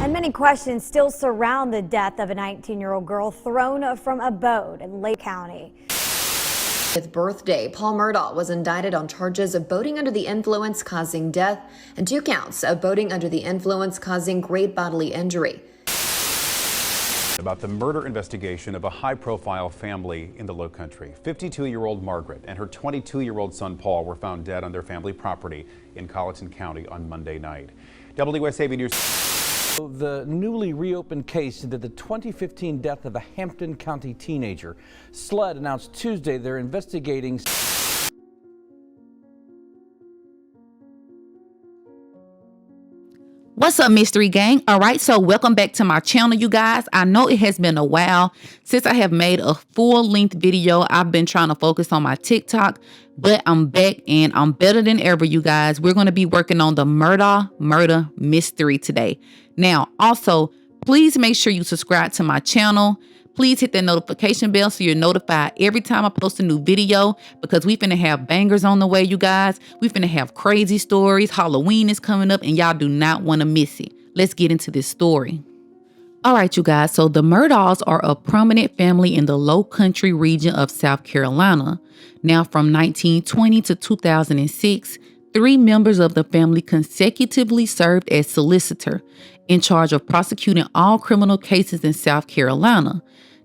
And many questions still surround the death of a 19-year-old girl thrown from a boat in Lake County. With birthday, Paul Murdaugh was indicted on charges of boating under the influence causing death and 2 counts of boating under the influence causing great bodily injury. About the murder investigation of a high-profile family in the Lowcountry. 52-year-old Margaret and her 22-year-old son Paul were found dead on their family property in Colleton County on Monday night. WSAV News. The newly reopened case into the 2015 death of a Hampton County teenager. SLED announced Tuesday they're investigating. What's up, Mystery Gang? All right, so welcome back to my channel, you guys. I know it has been a while since I have made a full-length video. I've been trying to focus on my TikTok, but I'm back and I'm better than ever, you guys. We're going to be working on the Murdaugh murder mystery today. Now, also, please make sure you subscribe to my channel. Please hit that notification bell so you're notified every time I post a new video, because we finna have bangers on the way, you guys. We finna have crazy stories. Halloween is coming up and y'all do not want to miss it. Let's get into this story. All right, you guys. So the Murdaughs are a prominent family in the Low Country region of South Carolina. Now, from 1920 to 2006, 3 members of the family consecutively served as solicitor in charge of prosecuting all criminal cases in South Carolina.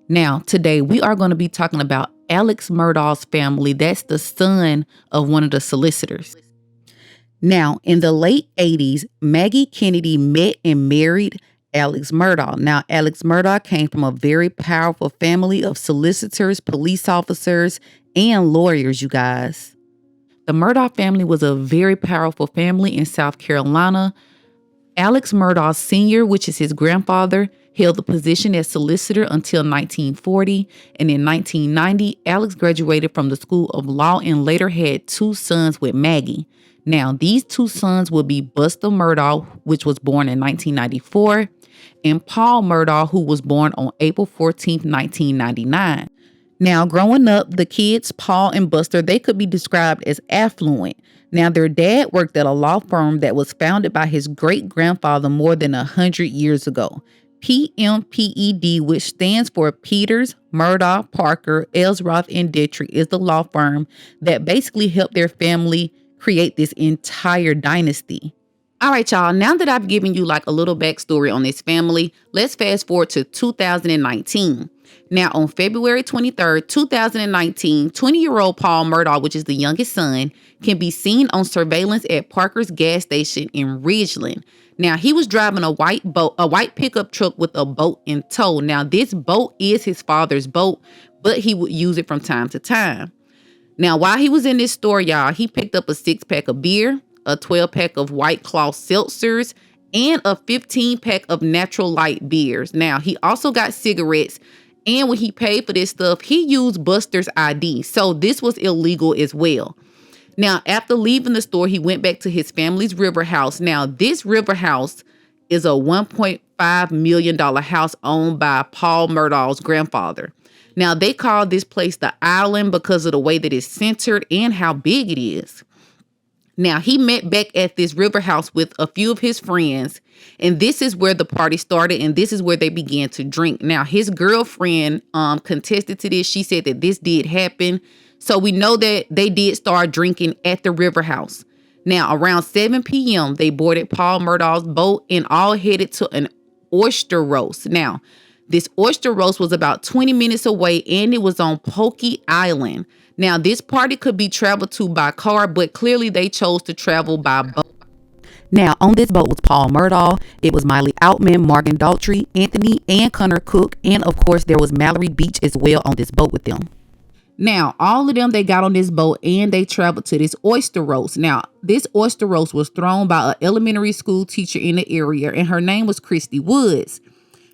Now, today we are going to be talking about Alex Murdaugh's family. That's the son of one of the solicitors. Now, in the late 80s, Maggie Kennedy met and married Alex Murdaugh. Now, Alex Murdaugh came from a very powerful family of solicitors, police officers, and lawyers, you guys. The Murdaugh family was a very powerful family in South Carolina. Alex Murdaugh Sr., which is his grandfather, held the position as solicitor until 1940. And in 1990, Alex graduated from the School of Law and later had 2 sons with Maggie. Now, these 2 sons would be Buster Murdaugh, which was born in 1994, and Paul Murdaugh, who was born on April 14th, 1999. Now, growing up, the kids, Paul and Buster, they could be described as affluent. Now, their dad worked at a law firm that was founded by his great-grandfather more than 100 years ago. PMPED, which stands for Peters, Murdaugh, Parker, Ellsworth, and Detry, is the law firm that basically helped their family create this entire dynasty. All right, y'all, now that I've given you like a little backstory on this family, let's fast forward to 2019. Now, on February 23rd, 2019, 20-year-old Paul Murdaugh, which is the youngest son, can be seen on surveillance at Parker's gas station in Ridgeland. Now, he was driving a white pickup truck with a boat in tow. Now, this boat is his father's boat, but he would use it from time to time. Now, while he was in this store, y'all, he picked up a 6-pack of beer, a 12-pack of White Claw seltzers, and a 15-pack of Natural Light beers. Now, he also got cigarettes. And when he paid for this stuff, he used Buster's ID. So this was illegal as well. Now, after leaving the store, he went back to his family's river house. Now, this river house is a $1.5 million house owned by Paul Murdaugh's grandfather. Now, they call this place the Island because of the way that it's centered and how big it is. Now, he met back at this river house with a few of his friends, and this is where the party started, and this is where they began to drink. Now, his girlfriend contested to this. She said that this did happen. So we know that they did start drinking at the river house. Now, around 7 p.m., they boarded Paul Murdaugh's boat and all headed to an oyster roast. Now, this oyster roast was about 20 minutes away, and it was on Pokey Island. Now, this party could be traveled to by car, but clearly they chose to travel by boat. Now, on this boat was Paul Murdaugh. It was Miley Outman, Morgan Daltrey, Anthony, and Connor Cook. And, of course, there was Mallory Beach as well on this boat with them. Now, all of them, they got on this boat and they traveled to this oyster roast. Now, this oyster roast was thrown by an elementary school teacher in the area, and her name was Christy Woods.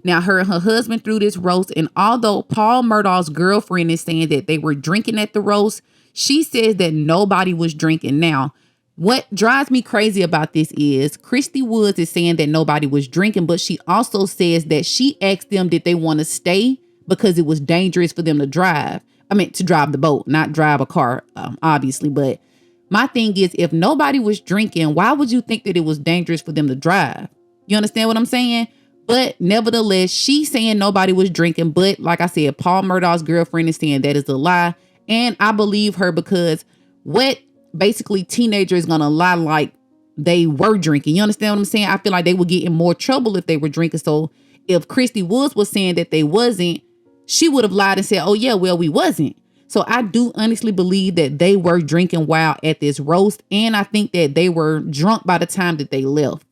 Now, her and her husband threw this roast, and although Paul Murdaugh's girlfriend is saying that they were drinking at the roast, she says that nobody was drinking. Now, what drives me crazy about this is Christy Woods is saying that nobody was drinking, but she also says that she asked them did they want to stay because it was dangerous for them to drive. I mean, to drive the boat, not drive a car, obviously. But my thing is, if nobody was drinking, why would you think that it was dangerous for them to drive? You understand what I'm saying? But nevertheless, she's saying nobody was drinking. But like I said, Paul Murdaugh's girlfriend is saying that is a lie. And I believe her, because what basically teenager is going to lie like they were drinking? You understand what I'm saying? I feel like they would get in more trouble if they were drinking. So if Christy Woods was saying that they wasn't, she would have lied and said, oh yeah, well, we wasn't. So I do honestly believe that they were drinking while at this roast. And I think that they were drunk by the time that they left.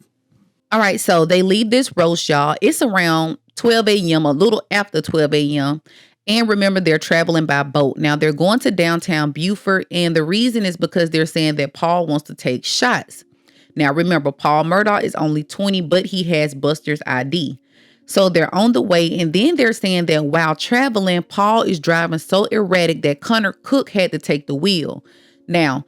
All right, so they leave this roast, y'all. It's around 12 a.m., a little after 12 a.m. And remember, they're traveling by boat. Now, they're going to downtown Beaufort, and the reason is because they're saying that Paul wants to take shots. Now, remember, Paul Murdaugh is only 20, but he has Buster's ID. So they're on the way, and then they're saying that while traveling, Paul is driving so erratic that Connor Cook had to take the wheel. Now,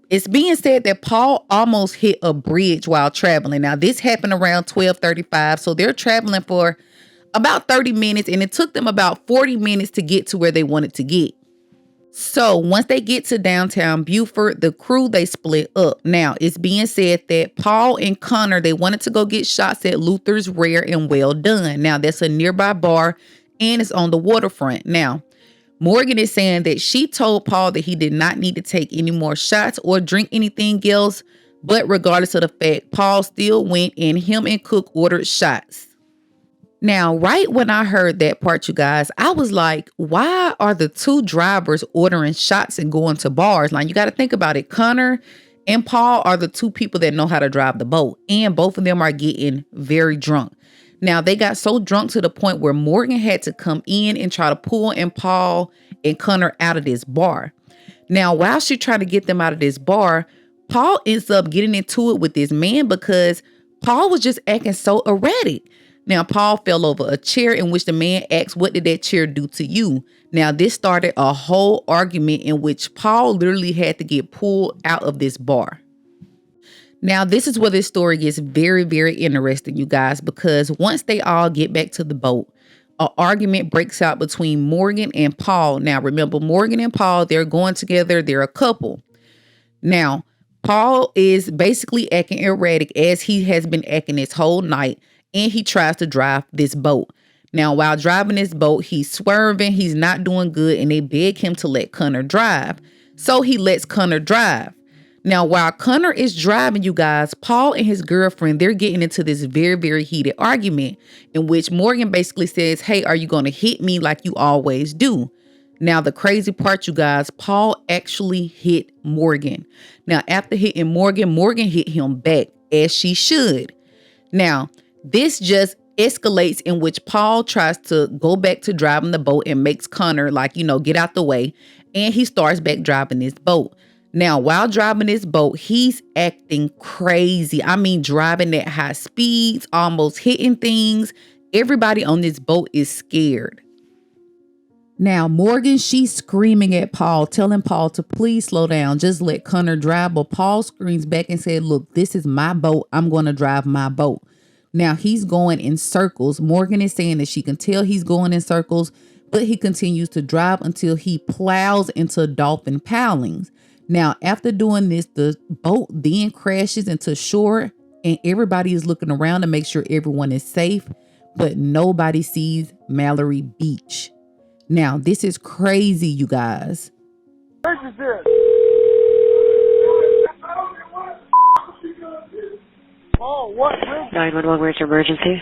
it's being said that Paul almost hit a bridge while traveling. Now, this happened around 12:35, so they're traveling for about 30 minutes, and it took them about 40 minutes to get to where they wanted to get. So once they get to downtown Beaufort, the crew, they split up. Now, it's being said that Paul and Connor, they wanted to go get shots at Luther's Rare and Well Done. Now, that's a nearby bar, and it's on the waterfront. Now, Morgan is saying that she told Paul that he did not need to take any more shots or drink anything else. But regardless of the fact, Paul still went, and him and Cook ordered shots. Now, right when I heard that part, you guys, I was like, why are the two drivers ordering shots and going to bars? Like, you got to think about it. Connor and Paul are the two people that know how to drive the boat, and both of them are getting very drunk. Now, they got so drunk to the point where Morgan had to come in and try to pull and Paul and Connor out of this bar. Now, while she tried to get them out of this bar, Paul ends up getting into it with this man because Paul was just acting so erratic. Now, Paul fell over a chair, in which the man asked, what did that chair do to you? Now, this started a whole argument in which Paul literally had to get pulled out of this bar. Now, this is where this story gets very, very interesting, you guys, because once they all get back to the boat, an argument breaks out between Morgan and Paul. Now, remember, Morgan and Paul, they're going together. They're a couple. Now, Paul is basically acting erratic, as he has been acting this whole night, and he tries to drive this boat. Now, while driving this boat, he's swerving. He's not doing good, and they beg him to let Connor drive. So he lets Connor drive. Now, while Connor is driving, you guys, Paul and his girlfriend, they're getting into this very, very heated argument in which Morgan basically says, hey, are you going to hit me like you always do? Now, the crazy part, you guys, Paul actually hit Morgan. Now, after hitting Morgan, Morgan hit him back, as she should. Now, this just escalates in which Paul tries to go back to driving the boat and makes Connor, like, get out the way. And he starts back driving this boat. Now, while driving this boat, he's acting crazy. I mean, driving at high speeds, almost hitting things. Everybody on this boat is scared. Now, Morgan, she's screaming at Paul, telling Paul to please slow down. Just let Connor drive. But Paul screams back and said, look, this is my boat. I'm going to drive my boat. Now, he's going in circles. Morgan is saying that she can tell he's going in circles, but he continues to drive until he plows into dolphin pilings. Now, after doing this, the boat then crashes into shore, and everybody is looking around to make sure everyone is safe, but nobody sees Mallory Beach. Now, this is crazy, you guys. What is this? Oh, what? 911, where's your emergency?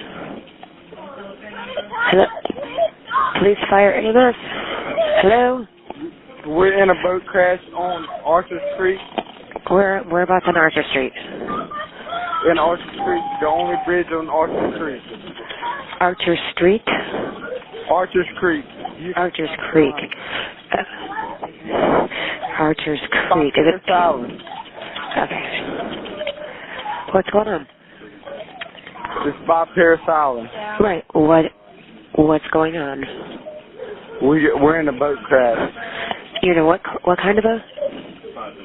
Hello? Police, fire, EMS. Hello? We're in a boat crash on Arthur Street. Whereabouts on Arthur Street? In Arthur Street, the only bridge on Arthur Street. Archer Street? Archer's Creek. Archer's Creek. Archer's Creek. Is it? Okay. What's going on? It's by Paris Island. Right. What's going on? We're in a boat crash. You know what kind of a?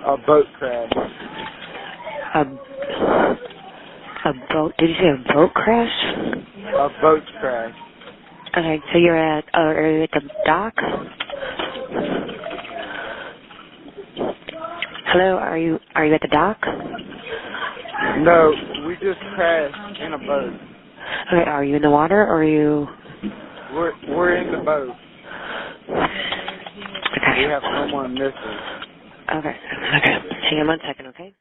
A boat crash. A boat? Did you say a boat crash? A boat crash. Okay, so are you at the dock? Hello, are you at the dock? No, we just crashed in a boat. Okay, are you in the water or are you... We're in the boat. Okay. We have someone missing. Okay. Hang on 1 second, okay?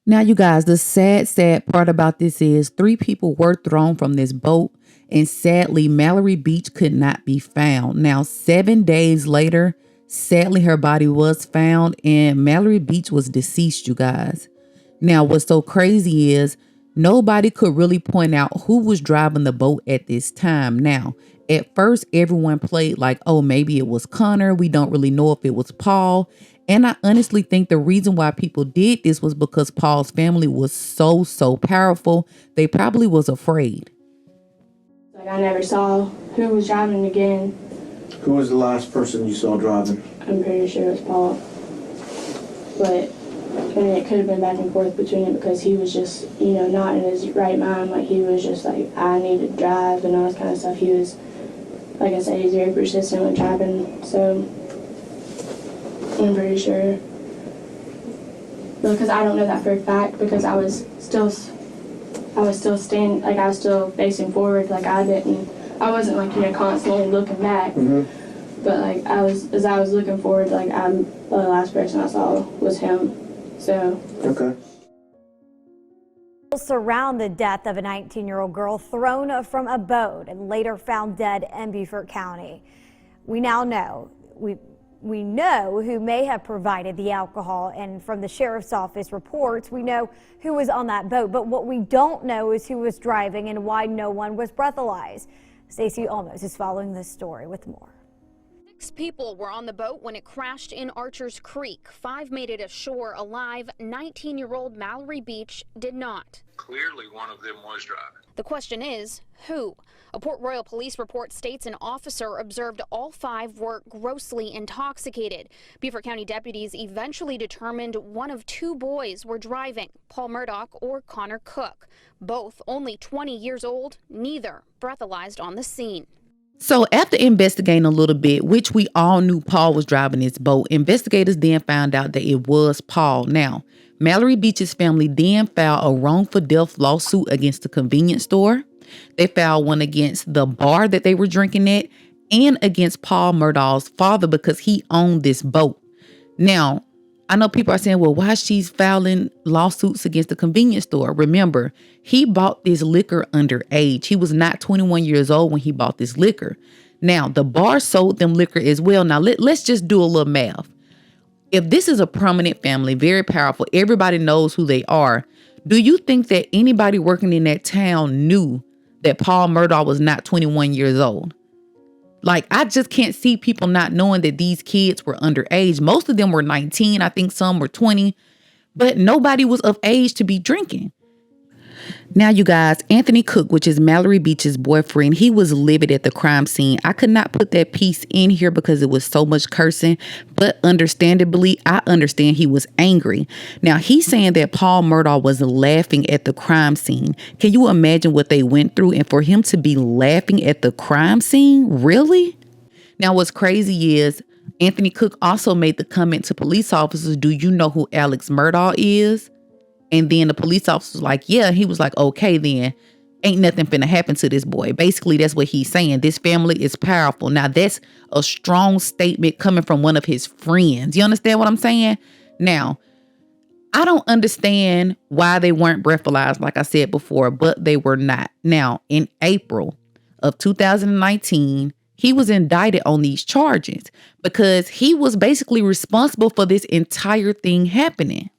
Now, you guys, the sad part about this is 3 people were thrown from this boat, and sadly, Mallory Beach could not be found. Now, 7 days later, sadly, her body was found, and Mallory Beach was deceased, you guys. Now, what's so crazy is nobody could really point out who was driving the boat at this time. Now, at first, everyone played like, oh, maybe it was Connor. We don't really know if it was Paul. And I honestly think the reason why people did this was because Paul's family was so powerful. They probably was afraid. Like, I never saw who was driving again. Who was the last person you saw driving? I'm pretty sure it was Paul. But, I mean, it could have been back and forth between it because he was just, you know, not in his right mind. Like, he was just like, I need to drive and all this kind of stuff. He was, like I said, he's very persistent with driving. So, I'm pretty sure. Because I don't know that for a fact because I was still facing forward. Like, I wasn't like, you know, constantly looking back. Mm-hmm. But like, as I was looking forward, like, the last person I saw was him. So. Okay. Surround the death of a 19-year-old girl thrown from a boat and later found dead in Beaufort County. We now know, we know who may have provided the alcohol, and from the sheriff's office reports, we know who was on that boat. But what we don't know is who was driving and why no one was breathalyzed. Stacey Olmos is following this story with more. 6 people were on the boat when it crashed in Archers Creek. 5 made it ashore alive. 19-year-old Mallory Beach did not. Clearly one of them was driving. The question is, who? A Port Royal police report states an officer observed all 5 were grossly intoxicated. Beaufort County deputies eventually determined one of 2 boys were driving, Paul Murdaugh or Connor Cook. Both only 20 years old, neither breathalyzed on the scene. So after investigating a little bit, which we all knew Paul was driving this boat, investigators then found out that it was Paul. Now, Mallory Beach's family then filed a wrongful death lawsuit against the convenience store. They filed one against the bar that they were drinking at and against Paul Murdaugh's father because he owned this boat. Now, I know people are saying, well, why she's filing lawsuits against the convenience store? Remember, he bought this liquor underage. He was not 21 years old when he bought this liquor. Now, the bar sold them liquor as well. Now, let's just do a little math. If this is a prominent family, very powerful, everybody knows who they are, do you think that anybody working in that town knew that Paul Murdaugh was not 21 years old? Like, I just can't see people not knowing that these kids were underage. Most of them were 19. I think some were 20, but nobody was of age to be drinking. Now, you guys, Anthony Cook, which is Mallory Beach's boyfriend, he was livid at the crime scene. I could not put that piece in here because it was so much cursing, but understandably, I understand he was angry. Now, he's saying that Paul Murdaugh was laughing at the crime scene. Can you imagine what they went through? And for him to be laughing at the crime scene? Really? Now, what's crazy is Anthony Cook also made the comment to police officers, do you know who Alex Murdaugh is? And then the police officer was like, yeah. He was like, okay, then ain't nothing finna happen to this boy. Basically, that's what he's saying. This family is powerful. Now, that's a strong statement coming from one of his friends. You understand what I'm saying? Now, I don't understand why they weren't breathalyzed, like I said before, but they were not. Now, in April of 2019, he was indicted on these charges because he was basically responsible for this entire thing happening.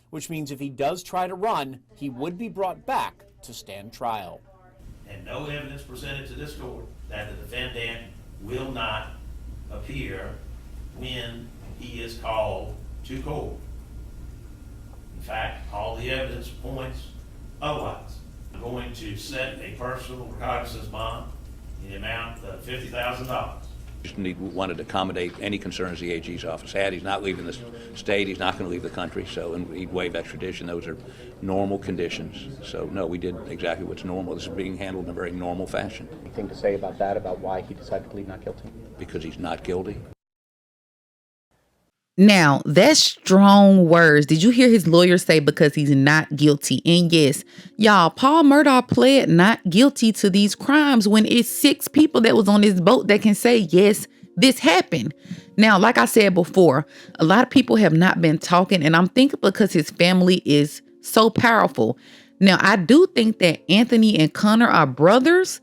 Which means if he does try to run, he would be brought back to stand trial. And no evidence presented to this court that the defendant will not appear when he is called to court. In fact, all the evidence points otherwise. I'm going to set a personal recognizance bond in the amount of $50,000. Just wanted to accommodate any concerns the AG's office had. He's not leaving the state. He's not going to leave the country. So, and he'd waive extradition. Those are normal conditions. So, no, we did exactly what's normal. This is being handled in a very normal fashion. Anything to say about that, about why he decided to plead not guilty? Because he's not guilty. Now, that's strong words. Did you hear his lawyer say because he's not guilty? And yes, y'all, Paul Murdaugh pled not guilty to these crimes when it's 6 people that was on this boat that can say, yes, this happened. Now, like I said before, a lot of people have not been talking, and I'm thinking because his family is so powerful. Now, I do think that Anthony and Connor are brothers,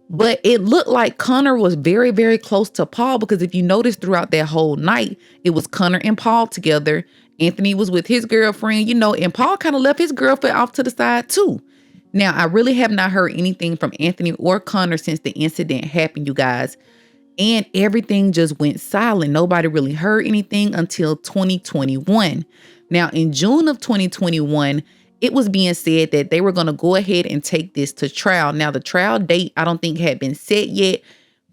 but it looked like Connor was very, very close to Paul because if you notice throughout that whole night, it was Connor and Paul together. Anthony was with his girlfriend, and Paul kind of left his girlfriend off to the side too. Now, I really have not heard anything from Anthony or Connor since the incident happened, you guys. And everything just went silent. Nobody really heard anything until 2021. Now, in June of 2021, it was being said that they were going to go ahead and take this to trial. Now, the trial date, I don't think had been set yet,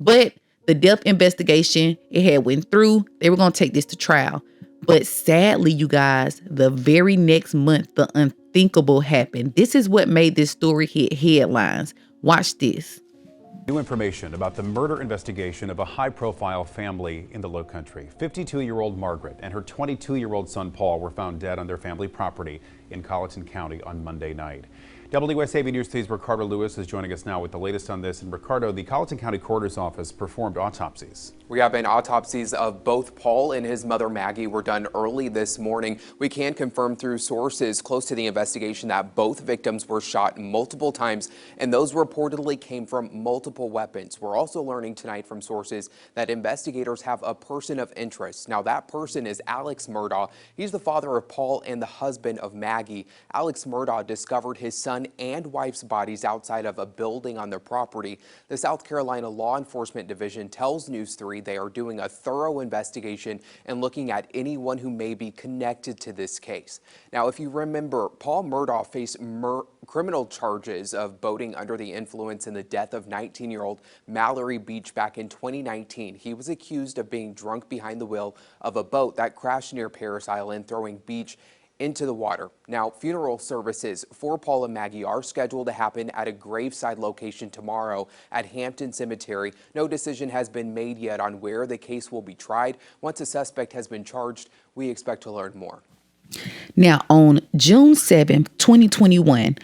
but the death investigation, it had went through. They were going to take this to trial. But sadly, you guys, the very next month, the unthinkable happened. This is what made this story hit headlines. Watch this. New information about the murder investigation of a high-profile family in the Lowcountry. 52-year-old Margaret and her 22-year-old son Paul were found dead on their family property in Colleton County on Monday night. WSAV News 3's Ricardo Lewis is joining us now with the latest on this. And Ricardo, the Colleton County Coroner's Office performed autopsies. Autopsies of both Paul and his mother Maggie were done early this morning. We can confirm through sources close to the investigation that both victims were shot multiple times, and those reportedly came from multiple weapons. We're also learning tonight from sources that investigators have a person of interest. Now, that person is Alex Murdaugh. He's the father of Paul and the husband of Maggie. Alex Murdaugh discovered his son and wife's bodies outside of a building on their property. The South Carolina Law Enforcement Division tells News 3 they are doing a thorough investigation and looking at anyone who may be connected to this case. Now, if you remember, Paul Murdaugh faced criminal charges of boating under the influence in the death of 19-year-old Mallory Beach back in 2019. He was accused of being drunk behind the wheel of a boat that crashed near Paris Island, throwing Beach into the water. Now, funeral services for Paul and Maggie are scheduled to happen at a graveside location tomorrow at Hampton Cemetery. No decision has been made yet on where the case will be tried. Once a suspect has been charged, we expect to learn more. Now, on June 7th, 2021,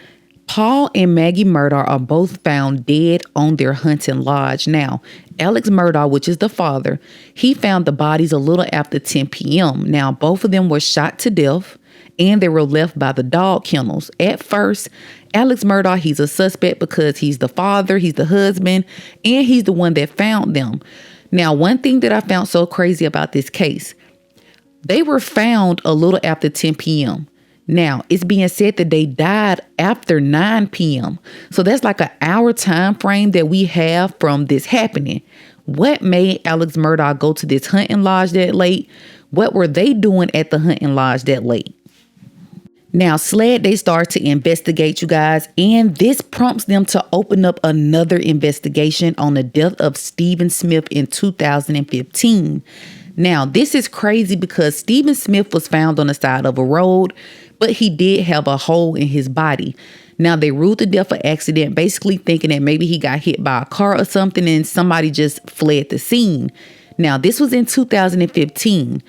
Paul and Maggie Murdaugh are both found dead on their hunting lodge. Now, Alex Murdaugh, which is the father, he found the bodies a little after 10 p.m. Now, both of them were shot to death, and they were left by the dog kennels. At first, Alex Murdaugh, he's a suspect because he's the father, he's the husband, and he's the one that found them. Now, one thing that I found so crazy about this case, they were found a little after 10 p.m. Now, it's being said that they died after 9 p.m. So that's like an hour time frame that we have from this happening. What made Alex Murdaugh go to this hunting lodge that late? What were they doing at the hunting lodge that late? Now, SLED, they start to investigate, you guys, and this prompts them to open up another investigation on the death of Stephen Smith in 2015. Now, this is crazy because Stephen Smith was found on the side of a road, but he did have a hole in his body. Now, they ruled the death an accident, basically thinking that maybe he got hit by a car or something and somebody just fled the scene. Now, this was in 2015.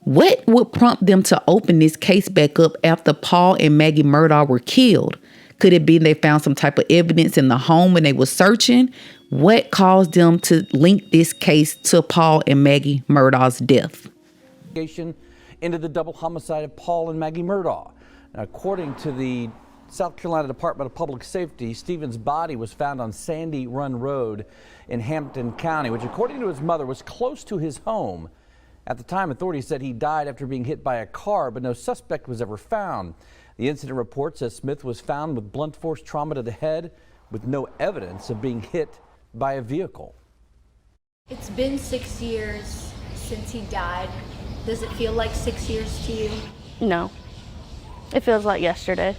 What would prompt them to open this case back up after Paul and Maggie Murdaugh were killed? Could it be they found some type of evidence in the home when they were searching? What caused them to link this case to Paul and Maggie Murdaugh's death? Into the double homicide of Paul and Maggie Murdaugh. According to the South Carolina Department of Public Safety, Stephen's body was found on Sandy Run Road in Hampton County, which, according to his mother, was close to his home. At the time, authorities said he died after being hit by a car, but no suspect was ever found. The incident report says Smith was found with blunt force trauma to the head with no evidence of being hit by a vehicle. It's been 6 years since he died. Does it feel like 6 years to you? No. It feels like yesterday.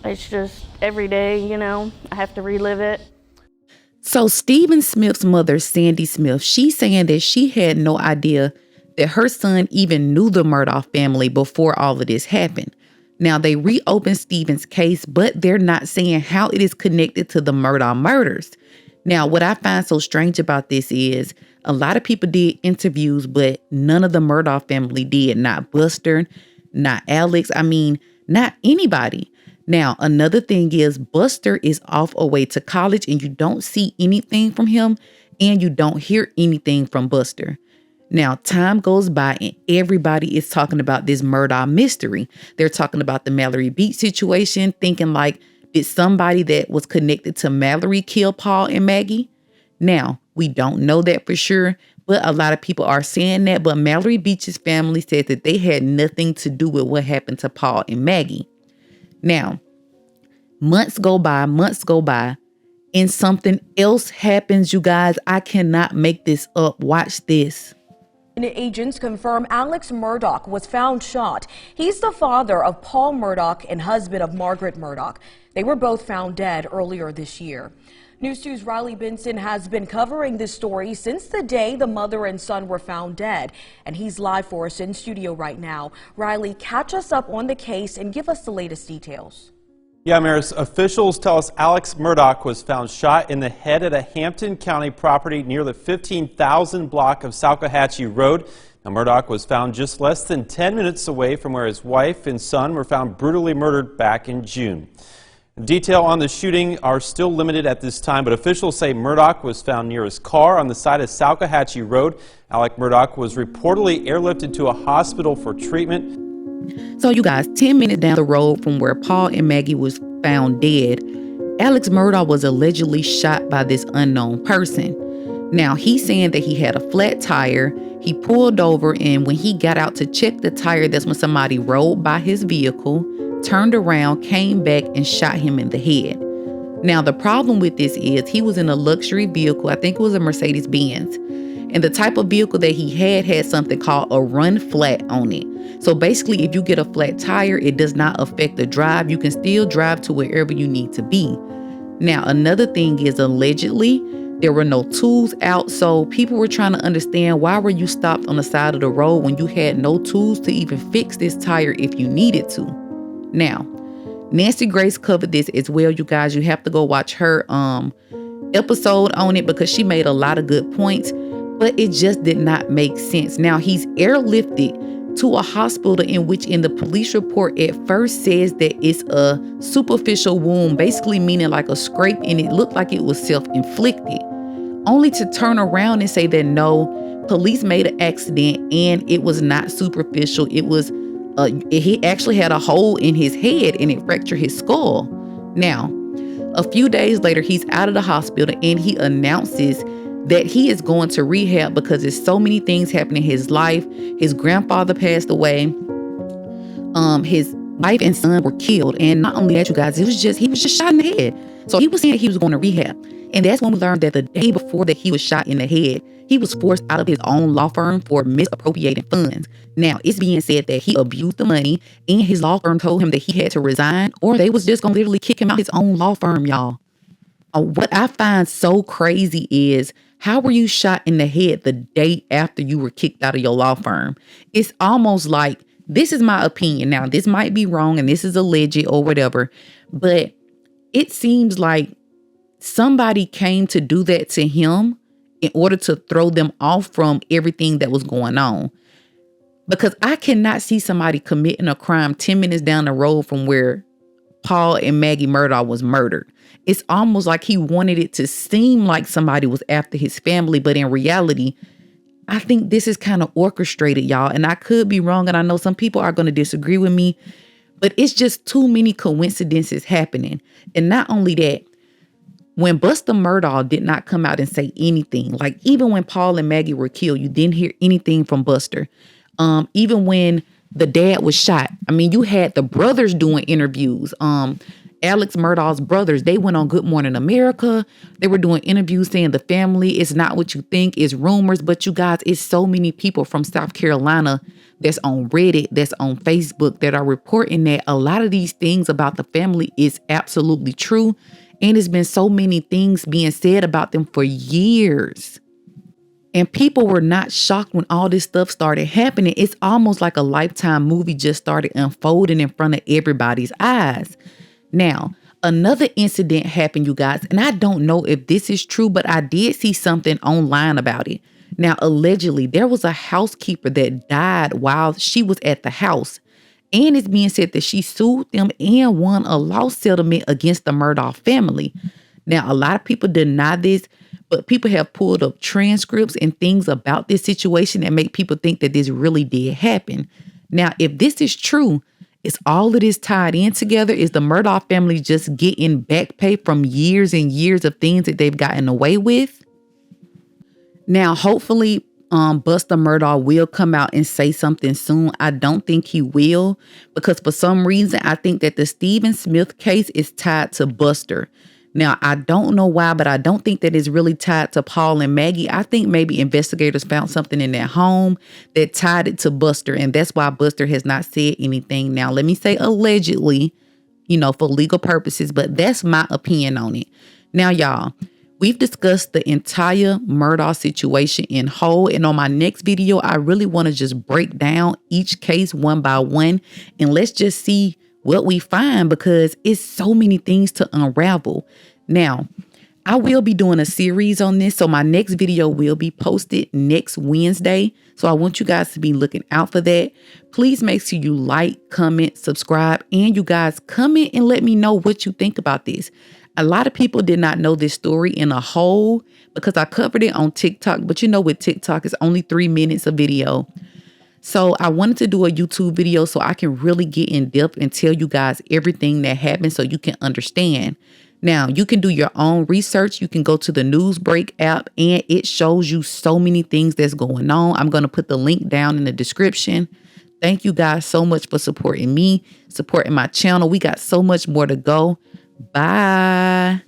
It's just every day, I have to relive it. So Stephen Smith's mother, Sandy Smith, she's saying that she had no idea that her son even knew the Murdaugh family before all of this happened. Now, they reopened Stephen's case, but they're not saying how it is connected to the Murdaugh murders. Now, what I find so strange about this is A lot of people did interviews, but none of the Murdaugh family did. Not Buster, not Alex. I mean, not anybody. Now, another thing is Buster is off away to college and you don't see anything from him and you don't hear anything from Buster. Now, time goes by and everybody is talking about this Murdaugh mystery. They're talking about the Mallory Beach situation, thinking like, did somebody that was connected to Mallory kill Paul and Maggie? Now, we don't know that for sure, but a lot of people are saying that. But Mallory Beach's family said that they had nothing to do with what happened to Paul and Maggie. Now, months go by, and something else happens, you guys. I cannot make this up. Watch this. Agents confirm Alex Murdaugh was found shot. He's the father of Paul Murdaugh and husband of Margaret Murdaugh. They were both found dead earlier this year. News 2's Riley Benson has been covering this story since the day the mother and son were found dead, and he's live for us in studio right now. Riley, catch us up on the case and give us the latest details. Yeah, Maris, officials tell us Alex Murdaugh was found shot in the head at a Hampton County property near the 15,000 block of Salkehatchie Road. Now, Murdaugh was found just less than 10 minutes away from where his wife and son were found brutally murdered back in June. Detail on the shooting are still limited at this time, but officials say Murdaugh was found near his car on the side of Salkehatchie Road. Alex Murdaugh was reportedly airlifted to a hospital for treatment. So you guys, 10 minutes down the road from where Paul and Maggie was found dead, Alex Murdaugh was allegedly shot by this unknown person. Now, he's saying that he had a flat tire. He pulled over, and when he got out to check the tire, that's when somebody rolled by his vehicle, turned around, came back, and shot him in the head. Now, the problem with this is he was in a luxury vehicle. I think it was a Mercedes-Benz. And the type of vehicle that he had something called a run flat on it. So basically, if you get a flat tire, it does not affect the drive. You can still drive to wherever you need to be. Now, another thing is allegedly there were no tools out. So people were trying to understand, why were you stopped on the side of the road when you had no tools to even fix this tire if you needed to? Now, Nancy Grace covered this as well, you guys. You have to go watch her episode on it because she made a lot of good points, but it just did not make sense. Now, he's airlifted to a hospital in which in the police report at first says that it's a superficial wound, basically meaning like a scrape, and it looked like it was self-inflicted, only to turn around and say that no, police made an accident and it was not superficial. It was he actually had a hole in his head and it fractured his skull. Now, a few days later, he's out of the hospital and he announces that he is going to rehab because there's so many things happening in his life. His grandfather passed away. His wife and son were killed. And not only that, you guys, he was just shot in the head. So he was saying he was going to rehab. And that's when we learned that the day before that he was shot in the head, he was forced out of his own law firm for misappropriating funds. Now, it's being said that he abused the money and his law firm told him that he had to resign or they was just going to literally kick him out his own law firm, y'all. What I find so crazy is, how were you shot in the head the day after you were kicked out of your law firm? It's almost like, this is my opinion. Now, this might be wrong and this is alleged or whatever, but it seems like somebody came to do that to him in order to throw them off from everything that was going on. Because I cannot see somebody committing a crime 10 minutes down the road from where Paul and Maggie Murdaugh was murdered. It's almost like he wanted it to seem like somebody was after his family, but in reality, I think this is kind of orchestrated, y'all. And I could be wrong, and I know some people are going to disagree with me, but it's just too many coincidences happening. And not only that, when Buster Murdaugh did not come out and say anything, like even when Paul and Maggie were killed, you didn't hear anything from Buster. Even when the dad was shot, I mean, you had the brothers doing interviews. Alex Murdaugh's brothers, they went on Good Morning America. They were doing interviews saying the family is not what you think, it's rumors. But you guys, it's so many people from South Carolina that's on Reddit, that's on Facebook, that are reporting that a lot of these things about the family is absolutely true. And there's been so many things being said about them for years. And people were not shocked when all this stuff started happening. It's almost like a Lifetime movie just started unfolding in front of everybody's eyes. Now, another incident happened, you guys, and I don't know if this is true, but I did see something online about it. Now, allegedly, there was a housekeeper that died while she was at the house. And it's being said that she sued them and won a law settlement against the Murdaugh family. Now, a lot of people deny this, but people have pulled up transcripts and things about this situation that make people think that this really did happen. Now, if this is true, is all of this tied in together? Is the Murdaugh family just getting back pay from years and years of things that they've gotten away with? Now, hopefully, Buster Murdaugh will come out and say something soon. I don't think he will, because for some reason, I think that the Stephen Smith case is tied to Buster. Now, I don't know why, but I don't think that it's really tied to Paul and Maggie. I think maybe investigators found something in their home that tied it to Buster, and that's why Buster has not said anything. Now, let me say allegedly, for legal purposes, but that's my opinion on it. Now, y'all, we've discussed the entire Murdaugh situation in whole, and on my next video, I really want to just break down each case one by one, and let's just see what we find, because it's so many things to unravel. Now, I will be doing a series on this, so my next video will be posted next Wednesday. So I want you guys to be looking out for that. Please make sure you like, comment, subscribe, and you guys comment and let me know what you think about this. A lot of people did not know this story in a whole because I covered it on TikTok, but with TikTok, it's only 3 minutes of video. So I wanted to do a YouTube video so I can really get in depth and tell you guys everything that happened so you can understand. Now, you can do your own research. You can go to the Newsbreak app and it shows you so many things that's going on. I'm going to put the link down in the description. Thank you guys so much for supporting me, supporting my channel. We got so much more to go. Bye.